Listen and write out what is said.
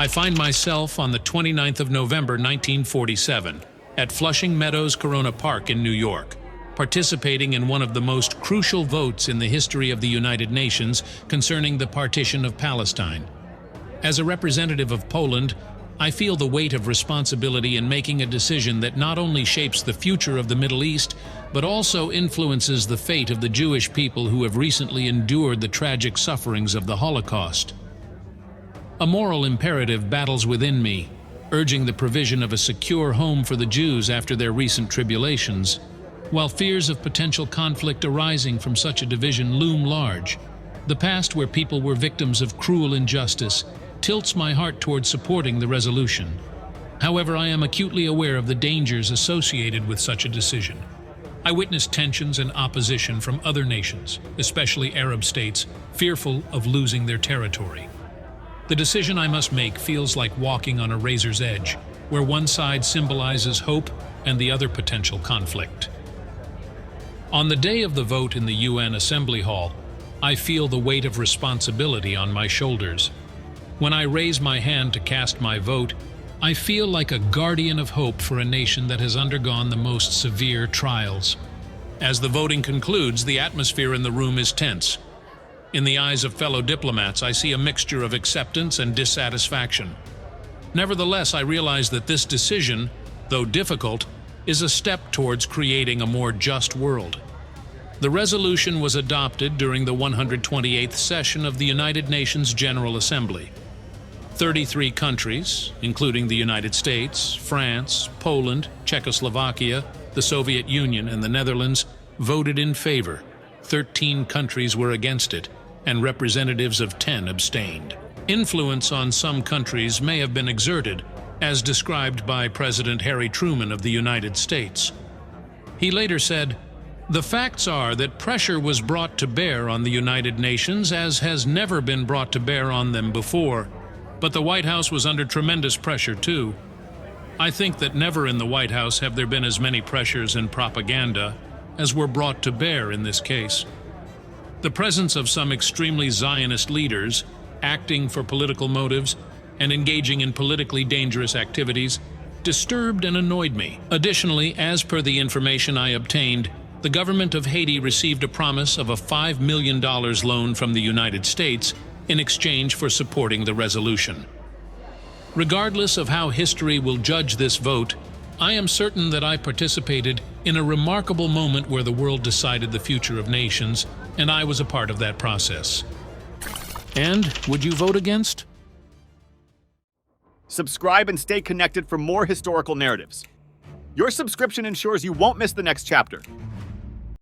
I find myself on the 29th of November 1947 at Flushing Meadows Corona Park in New York, participating in one of the most crucial votes in the history of the United Nations concerning the partition of Palestine. As a representative of Poland, I feel the weight of responsibility in making a decision that not only shapes the future of the Middle East, but also influences the fate of the Jewish people who have recently endured the tragic sufferings of the Holocaust. A moral imperative battles within me, urging the provision of a secure home for the Jews after their recent tribulations, while fears of potential conflict arising from such a division loom large. The past where people were victims of cruel injustice tilts my heart towards supporting the resolution. However, I am acutely aware of the dangers associated with such a decision. I witness tensions and opposition from other nations, especially Arab states, fearful of losing their territory. The decision I must make feels like walking on a razor's edge, where one side symbolizes hope and the other potential conflict. On the day of the vote in the UN Assembly Hall, I feel the weight of responsibility on my shoulders. When I raise my hand to cast my vote, I feel like a guardian of hope for a nation that has undergone the most severe trials. As the voting concludes, the atmosphere in the room is tense. In the eyes of fellow diplomats, I see a mixture of acceptance and dissatisfaction. Nevertheless, I realize that this decision, though difficult, is a step towards creating a more just world. The resolution was adopted during the 128th session of the United Nations General Assembly. 33 countries, including the United States, France, Poland, Czechoslovakia, the Soviet Union, and the Netherlands, voted in favor. 13 countries were against it, and representatives of 10 abstained. Influence on some countries may have been exerted, as described by President Harry Truman of the United States. He later said, "The facts are that pressure was brought to bear on the United Nations as has never been brought to bear on them before. But the White House was under tremendous pressure too. I think that never in the White House have there been as many pressures and propaganda as were brought to bear in this case. The presence of some extremely Zionist leaders, acting for political motives and engaging in politically dangerous activities, disturbed and annoyed me. Additionally, as per the information I obtained, the government of Haiti received a promise of a $5 million loan from the United States in exchange for supporting the resolution. Regardless of how history will judge this vote, I am certain that I participated in a remarkable moment where the world decided the future of nations, and I was a part of that process." And would you vote against? Subscribe and stay connected for more historical narratives. Your subscription ensures you won't miss the next chapter.